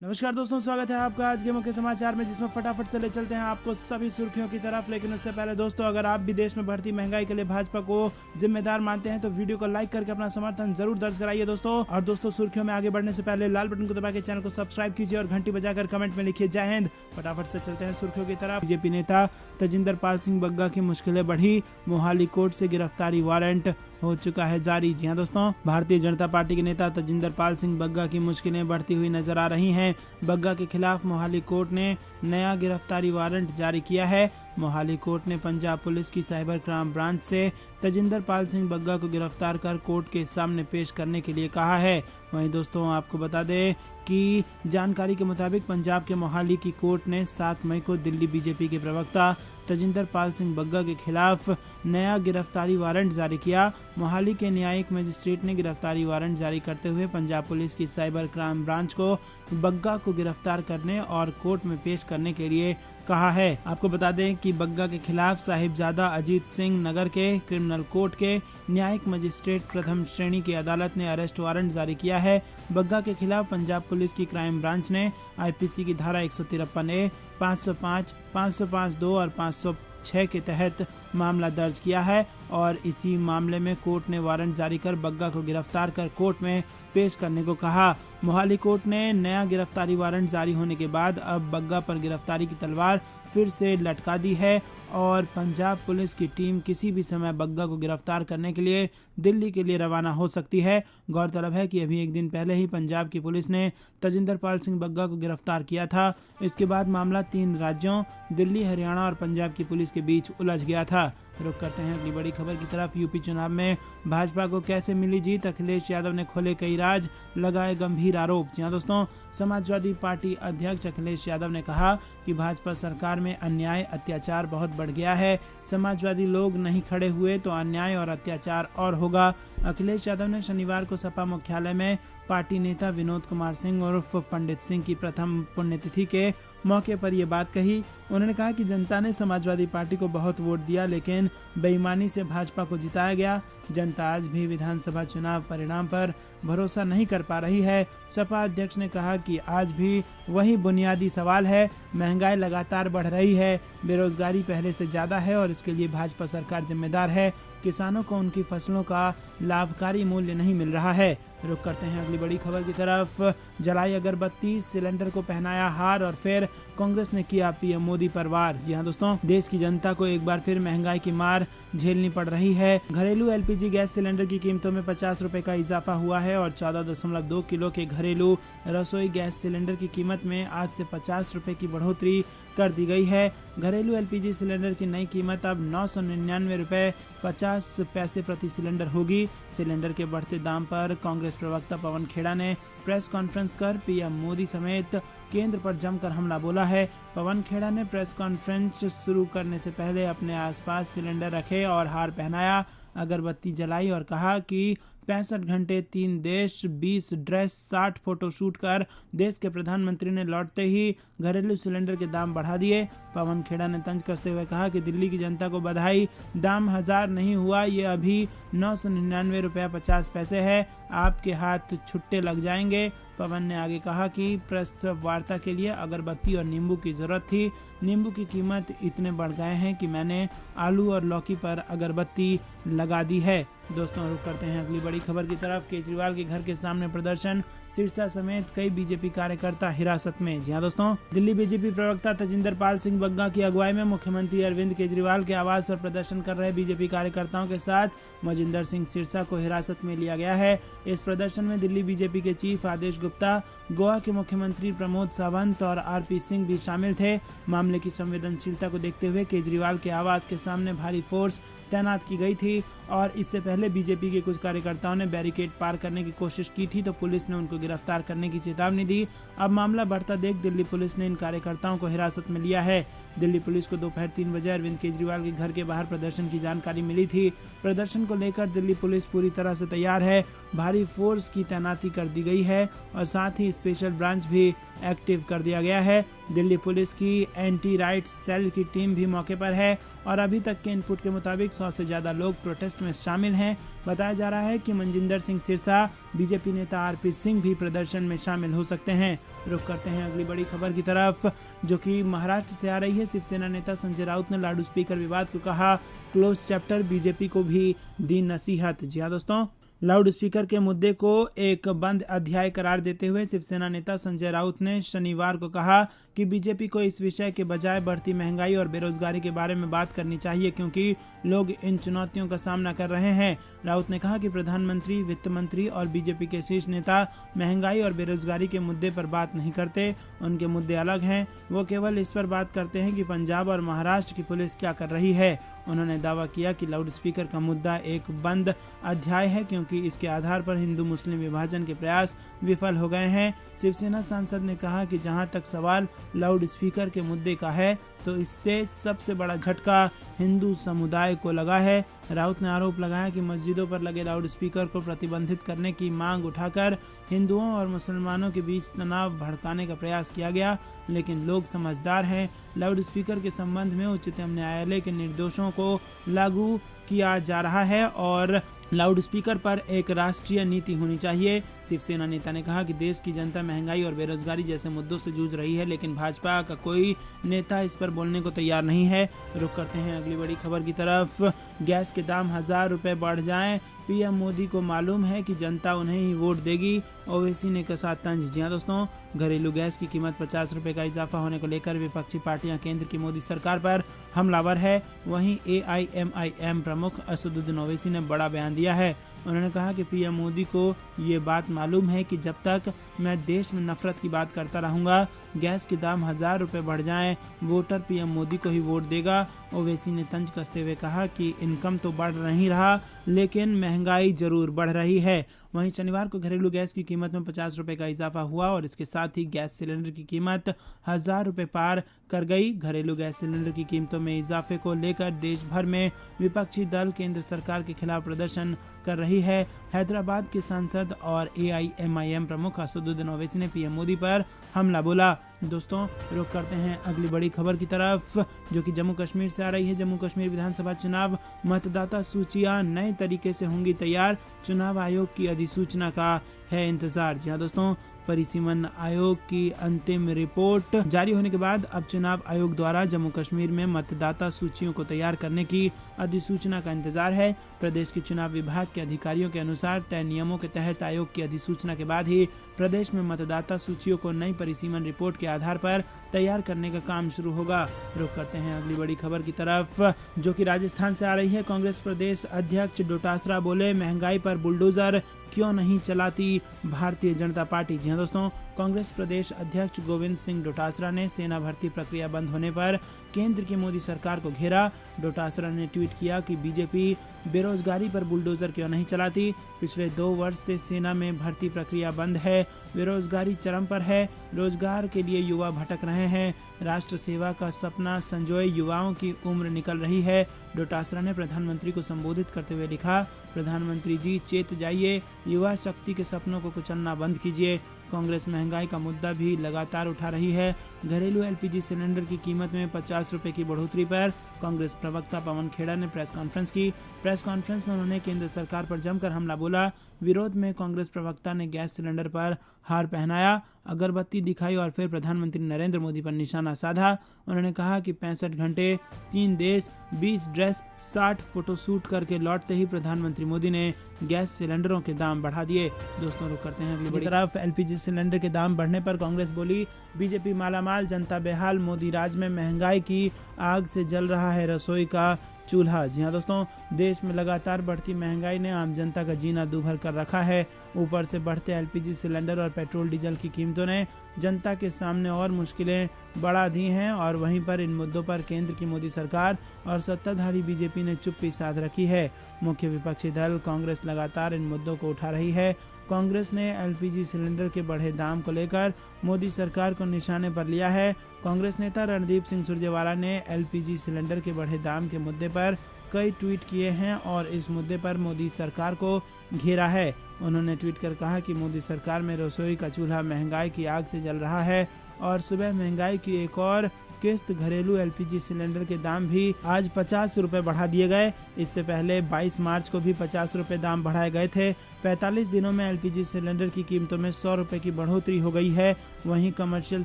नमस्कार दोस्तों, स्वागत है आपका आज के मुख्य समाचार में, जिसमें फटाफट से ले चलते हैं आपको सभी सुर्खियों की तरफ। लेकिन उससे पहले दोस्तों, अगर आप भी देश में बढ़ती महंगाई के लिए भाजपा को जिम्मेदार मानते हैं तो वीडियो को लाइक करके अपना समर्थन जरूर दर्ज कराइए दोस्तों। और दोस्तों, सुर्खियों में आगे बढ़ने से पहले लाल बटन को दबा के चैनल को सब्सक्राइब कीजिए और घंटी बजाकर कमेंट में लिखिए जय हिंद। फटाफट से चलते हैं सुर्खियों की तरफ। बीजेपी नेता तजिंदर पाल सिंह बग्गा की मुश्किलें बढ़ी, मोहाली कोर्ट से गिरफ्तारी वारंट हो चुका है जारी। जी हाँ दोस्तों, भारतीय जनता पार्टी के नेता तजिंदर पाल सिंह बग्गा की मुश्किलें बढ़ती हुई नजर आ रही हैं। बग्गा के खिलाफ मोहाली कोर्ट ने नया गिरफ्तारी वारंट जारी किया है। मोहाली कोर्ट ने पंजाब पुलिस की साइबर क्राइम ब्रांच से तजिंदर पाल सिंह बग्गा को गिरफ्तार कर कोर्ट के सामने पेश करने के लिए कहा है। वहीं दोस्तों, आपको बता दें कि जानकारी के मुताबिक पंजाब के मोहाली की कोर्ट ने 7 मई को दिल्ली बीजेपी के प्रवक्ता तजिंदर पाल सिंह बग्गा के खिलाफ नया गिरफ्तारी वारंट जारी किया। मोहाली के न्यायिक मजिस्ट्रेट ने गिरफ्तारी वारंट जारी करते हुए पंजाब पुलिस की साइबर क्राइम ब्रांच को बग्गा को गिरफ्तार करने और कोर्ट में पेश करने के लिए कहा है। आपको बता दें कि बग्गा के खिलाफ साहिबजादा अजीत सिंह नगर के क्रिमिनल कोर्ट के न्यायिक मजिस्ट्रेट प्रथम श्रेणी की अदालत ने अरेस्ट वारंट जारी किया है। बग्गा के खिलाफ पंजाब पुलिस की क्राइम ब्रांच ने आईपीसी की धारा 153A, 505, 505(2) और 506 के तहत मामला दर्ज किया है और इसी मामले में कोर्ट ने वारंट जारी कर बग्गा को गिरफ्तार कर कोर्ट में पेश करने को कहा। मोहाली कोर्ट ने नया गिरफ्तारी वारंट जारी होने के बाद अब बग्गा पर गिरफ्तारी की तलवार फिर से लटका दी है और पंजाब पुलिस की टीम किसी भी समय बग्गा को गिरफ्तार करने के लिए दिल्ली के लिए रवाना हो सकती है। गौरतलब है कि अभी एक दिन पहले ही पंजाब की पुलिस ने तजिंदर पाल सिंह बग्गा को गिरफ्तार किया था। इसके बाद मामला 3 राज्यों दिल्ली, हरियाणा और पंजाब की पुलिस के बीच उलझ गया था। रुक करते हैं अगली बड़ी खबर की तरफ। यूपी चुनाव में भाजपा को कैसे मिली जीत, अखिलेश यादव ने खोले कई राज, लगाए गंभीर आरोप। जी हाँ दोस्तों, समाजवादी पार्टी अध्यक्ष अखिलेश यादव ने कहा कि भाजपा सरकार में अन्याय अत्याचार बहुत बढ़ गया है। समाजवादी लोग नहीं खड़े हुए तो अन्याय और अत्याचार और होगा। अखिलेश यादव ने शनिवार को सपा मुख्यालय में पार्टी नेता विनोद कुमार सिंह उर्फ पंडित सिंह की प्रथम पुण्यतिथि के मौके पर ये बात कही। उन्होंने कहा कि जनता ने समाजवादी पार्टी को बहुत वोट दिया, लेकिन बेईमानी से भाजपा को जिताया गया। जनता आज भी विधानसभा चुनाव परिणाम पर भरोसा नहीं कर पा रही है। सपा अध्यक्ष ने कहा कि आज भी वही बुनियादी सवाल है, महंगाई लगातार बढ़ रही है, बेरोजगारी पहले से ज़्यादा है और इसके लिए भाजपा सरकार जिम्मेदार है। किसानों को उनकी फसलों का लाभकारी मूल्य नहीं मिल रहा है। रुक करते हैं अगली बड़ी खबर की तरफ। जलाई अगरबत्ती, सिलेंडर को पहनाया हार और फिर कांग्रेस ने किया पीएम मोदी पर वार। जी हां दोस्तों, देश की जनता को एक बार फिर महंगाई की मार झेलनी पड़ रही है। घरेलू एलपीजी गैस सिलेंडर की कीमतों में 50 रुपए का इजाफा हुआ है और 14.2 किलो के घरेलू रसोई गैस सिलेंडर की कीमत में आज से 50 रुपए की बढ़ोतरी कर दी गई है। घरेलू एलपीजी सिलेंडर की नई कीमत अब 999 रुपए 50 पैसे प्रति सिलेंडर होगी। सिलेंडर के बढ़ते दाम पर कांग्रेस प्रवक्ता पवन खेड़ा ने प्रेस कॉन्फ्रेंस कर पीएम मोदी समेत केंद्र पर जमकर हमला बोला है। पवन खेड़ा ने प्रेस कॉन्फ्रेंस शुरू करने से पहले अपने आसपास सिलेंडर रखे और हार पहनाया, अगरबत्ती जलाई और कहा कि 65 घंटे 3 देश 20 ड्रेस 60 फोटो शूट कर देश के प्रधानमंत्री ने लौटते ही घरेलू सिलेंडर के दाम बढ़ा दिए। पवन खेड़ा ने तंज कसते हुए कहा कि दिल्ली की जनता को बधाई, दाम 1000 नहीं हुआ, ये अभी 999 रुपया 50 पैसे है, आपके हाथ छुट्टे लग जाएंगे। पवन ने आगे कहा कि प्रेस वार्ता के लिए अगरबत्ती और नींबू की जरूरत थी। नींबू की कीमत इतने बढ़ गए हैं कि मैंने आलू और लौकी पर अगरबत्ती लगा दी है। दोस्तों, रुक करते हैं अगली बड़ी खबर की तरफ। केजरीवाल के घर के सामने प्रदर्शन, सिरसा समेत कई बीजेपी कार्यकर्ता हिरासत में। जी हां दोस्तों, दिल्ली बीजेपी प्रवक्ता तजिंदर पाल सिंह बग्गा की अगुवाई में मुख्यमंत्री अरविंद केजरीवाल के आवास पर प्रदर्शन कर रहे बीजेपी कार्यकर्ताओं के साथ मजिंदर सिंह सिरसा को हिरासत में लिया गया है। इस प्रदर्शन में दिल्ली बीजेपी के चीफ आदेश गुप्ता, गोवा के मुख्यमंत्री प्रमोद सावंत और आरपी सिंह भी शामिल थे। मामले की संवेदनशीलता को देखते हुए केजरीवाल के आवास के सामने भारी फोर्स तैनात की गई थी और इससे पहले बीजेपी के कुछ कार्यकर्ताओं ने बैरिकेड पार करने की कोशिश की थी तो पुलिस ने उनको गिरफ्तार करने की चेतावनी दी। अब मामला बढ़ता देख दिल्ली पुलिस ने इन कार्यकर्ताओं को हिरासत में लिया है। दिल्ली पुलिस को दोपहर 3 बजे अरविंद केजरीवाल के घर के बाहर प्रदर्शन की जानकारी मिली थी। प्रदर्शन को लेकर दिल्ली पुलिस पूरी तरह से तैयार है, भारी फोर्स की तैनाती कर दी गई है। है और साथ ही स्पेशल ब्रांच भी एक्टिव कर दिया गया है। दिल्ली पुलिस की एंटी राइट्स सेल की टीम भी मौके पर है और अभी तक के इनपुट के मुताबिक 100 से ज़्यादा लोग प्रोटेस्ट में शामिल हैं। बताया जा रहा है कि मनजिंदर सिंह सिरसा, बीजेपी नेता आरपी सिंह भी प्रदर्शन में शामिल हो सकते हैं। रुख करते हैं अगली बड़ी खबर की तरफ, जो कि महाराष्ट्र से आ रही है। शिवसेना नेता संजय राउत ने लाउड स्पीकर विवाद को कहा क्लोज चैप्टर, बीजेपी को भी दी नसीहत। जी हाँ दोस्तों, लाउड स्पीकर के मुद्दे को एक बंद अध्याय करार देते हुए शिवसेना नेता संजय राउत ने शनिवार को कहा कि बीजेपी को इस विषय के बजाय बढ़ती महंगाई और बेरोजगारी के बारे में बात करनी चाहिए, क्योंकि लोग इन चुनौतियों का सामना कर रहे हैं। राउत ने कहा कि प्रधानमंत्री, वित्त मंत्री और बीजेपी के शीर्ष नेता महंगाई और बेरोजगारी के मुद्दे पर बात नहीं करते। उनके मुद्दे अलग हैं। वो केवल इस पर बात करते हैं कि पंजाब और महाराष्ट्र की पुलिस क्या कर रही है। उन्होंने दावा किया कि लाउड स्पीकर का मुद्दा एक बंद अध्याय है, क्योंकि इसके आधार पर हिंदू मुस्लिम विभाजन के प्रयास विफल हो गए हैं। शिवसेना सांसद ने कहा कि जहां तक सवाल लाउड स्पीकर के मुद्दे का है, तो इससे सबसे बड़ा झटका हिंदू समुदाय को लगा है। राउत ने आरोप लगाया कि मस्जिदों पर लगे लाउड स्पीकर को प्रतिबंधित करने की मांग उठाकर हिंदुओं और मुसलमानों के बीच तनाव भड़काने का प्रयास किया गया, लेकिन लोग समझदार हैं। लाउड स्पीकर के संबंध में उच्चतम न्यायालय के निर्देशों को लागू किया जा रहा है और लाउड स्पीकर पर एक राष्ट्रीय नीति होनी चाहिए। शिवसेना नेता ने कहा कि देश की जनता महंगाई और बेरोजगारी जैसे मुद्दों से जूझ रही है, लेकिन भाजपा का कोई नेता इस पर बोलने को तैयार नहीं है। रुख करते हैं अगली बड़ी खबर की तरफ। गैस के दाम 1000 रुपये बढ़ जाएं, पीएम मोदी को मालूम है कि जनता उन्हें ही वोट देगी, ओवैसी ने कसा तंज। जी हाँ दोस्तों, घरेलू गैस की कीमत 50 रुपये का इजाफा होने को लेकर विपक्षी पार्टियां केंद्र की मोदी सरकार पर हमलावर है। वहीं AIMIM प्रमुख असदुद्दीन ओवैसी ने बड़ा बयान दिया है। उन्होंने कहा कि पीएम मोदी को ये बात मालूम है कि जब तक मैं देश में नफरत की बात करता रहूंगा, गैस के दाम 1000 रुपये बढ़ जाएं, वोटर पीएम मोदी को ही वोट देगा। ओवैसी ने तंज कसते हुए कहा कि इनकम तो बढ़ नहीं रहा, लेकिन महंगाई जरूर बढ़ रही है। वहीं शनिवार को घरेलू गैस की कीमत में 50 रुपये का इजाफा हुआ और इसके साथ ही गैस सिलेंडर की कीमत 1000 रुपये पार कर गई। घरेलू गैस सिलेंडर की कीमतों में इजाफे को लेकर देश भर में विपक्षी दल केंद्र सरकार के खिलाफ प्रदर्शन कर रही है। हैदराबाद के सांसद और AIMIM प्रमुख असदुद्दीन ओवैसी ने पीएम मोदी पर हमला बोला। दोस्तों, रुख करते हैं अगली बड़ी खबर की तरफ, जो कि जम्मू कश्मीर से आ रही है। जम्मू कश्मीर विधानसभा चुनाव मतदाता सूचियां नए तरीके से होंगी तैयार, चुनाव आयोग की अधिसूचना का है इंतजार। जी हाँ दोस्तों, परिसीमन आयोग की अंतिम रिपोर्ट जारी होने के बाद अब चुनाव आयोग द्वारा जम्मू कश्मीर में मतदाता सूचियों को तैयार करने की अधिसूचना का इंतजार है। प्रदेश के चुनाव विभाग के अधिकारियों के अनुसार तय नियमों के तहत आयोग की अधिसूचना के बाद ही प्रदेश में मतदाता सूचियों को नई परिसीमन रिपोर्ट के आधार पर तैयार करने का काम शुरू होगा। रुख करते हैं अगली बड़ी खबर की तरफ, जो कि राजस्थान से आ रही है। कांग्रेस प्रदेश अध्यक्ष डोटासरा बोले, महंगाई पर बुलडोजर क्यों नहीं चलाती भारतीय जनता पार्टी। जी हाँ दोस्तों, कांग्रेस प्रदेश अध्यक्ष गोविंद सिंह डोटासरा ने सेना भर्ती प्रक्रिया बंद होने पर केंद्र की मोदी सरकार को घेरा। डोटासरा ने ट्वीट किया कि बीजेपी बेरोजगारी पर बुलडोजर क्यों नहीं चलाती। पिछले 2 वर्ष से सेना में भर्ती प्रक्रिया बंद है, बेरोजगारी चरम पर है, रोजगार के लिए युवा भटक रहे हैं, राष्ट्र सेवा का सपना संजोए युवाओं की उम्र निकल रही है। डोटासरा ने प्रधानमंत्री को संबोधित करते हुए लिखा, प्रधानमंत्री जी चेत जाइए, युवा शक्ति के सपनों को कुचलना बंद कीजिए। कांग्रेस महंगाई का मुद्दा भी लगातार उठा रही है। घरेलू LPG सिलेंडर की कीमत में 50 रुपये की बढ़ोतरी पर कांग्रेस प्रवक्ता पवन खेड़ा ने प्रेस कॉन्फ्रेंस की। प्रेस कॉन्फ्रेंस में उन्होंने केंद्र सरकार पर जमकर हमला बोला। विरोध में कांग्रेस प्रवक्ता ने गैस सिलेंडर पर हार पहनाया, अगरबत्ती दिखाई और फिर प्रधानमंत्री नरेंद्र मोदी पर निशाना साधा। उन्होंने कहा कि 65 घंटे, 3 देश, 20 ड्रेस, 60 फोटोशूट करके लौटते ही प्रधानमंत्री मोदी ने गैस सिलेंडरों के दाम बढ़ा दिए। दोस्तों, रुक करते हैं अगली तरफ। LPG सिलेंडर के दाम बढ़ने पर कांग्रेस बोली, बीजेपी मालामाल, जनता बेहाल, मोदी राज में महंगाई की आग से जल रहा है रसोई का चूल्हा। जी हाँ दोस्तों, देश में लगातार बढ़ती महंगाई ने आम जनता का जीना दूभर कर रखा है। ऊपर से बढ़ते LPG सिलेंडर और पेट्रोल डीजल की कीमतों ने जनता के सामने और मुश्किलें बढ़ा दी हैं और वहीं पर इन मुद्दों पर केंद्र की मोदी सरकार और सत्ताधारी बीजेपी ने चुप्पी साध रखी है। मुख्य विपक्षी दल कांग्रेस लगातार इन मुद्दों को उठा रही है। कांग्रेस ने LPG सिलेंडर के बढ़े दाम को लेकर मोदी सरकार को निशाने पर लिया है। कांग्रेस नेता रणदीप सिंह सुरजेवाला ने LPG सिलेंडर के बढ़े दाम के मुद्दे पर कई ट्वीट किए हैं और इस मुद्दे पर मोदी सरकार को घेरा है। उन्होंने ट्वीट कर कहा कि मोदी सरकार में रसोई का चूल्हा महंगाई की आग से जल रहा है और सुबह महंगाई की एक और किस्त घरेलू एलपीजी सिलेंडर के दाम भी आज 50 रुपए बढ़ा दिए गए। इससे पहले 22 मार्च को भी 50 रुपए दाम बढ़ाए गए थे। 45 दिनों में एलपीजी सिलेंडर की कीमतों में 100 रुपए की बढ़ोतरी हो गई है। वहीं कमर्शियल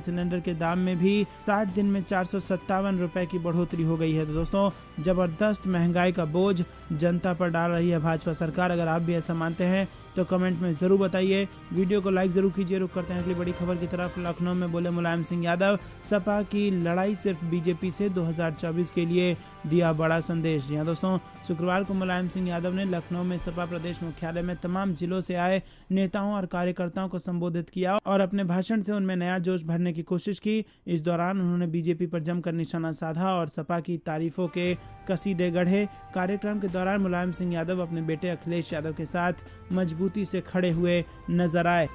सिलेंडर के दाम में भी 60 दिन में 457 रुपए की बढ़ोतरी हो गई है। तो दोस्तों, जबरदस्त महंगाई का बोझ जनता पर डाल रही है भाजपा सरकार। अगर आप भी ऐसा मानते हैं तो कमेंट में जरूर बताइए। वीडियो को लाइक जरूर कीजिए। रुक करते हैं अगली बड़ी खबर की तरफ। लखनऊ में बोले मुलायम सिंह यादव, सपा की लड़ाई सिर्फ बीजेपी से 2024 के लिए दिया बड़ा संदेश। जी हां दोस्तों, शुक्रवार को मुलायम सिंह यादव ने लखनऊ में सपा प्रदेश मुख्यालय में तमाम जिलों से आए नेताओं और कार्यकर्ताओं को संबोधित किया और अपने भाषण से उनमें नया जोश भरने की कोशिश की। इस दौरान उन्होंने बीजेपी पर जमकर निशाना साधा और सपा की तारीफों के कसीदे गढ़े। कार्यक्रम के दौरान मुलायम सिंह यादव अपने बेटे अखिलेश यादव के साथ मजबूती से खड़े हुए नजर आए।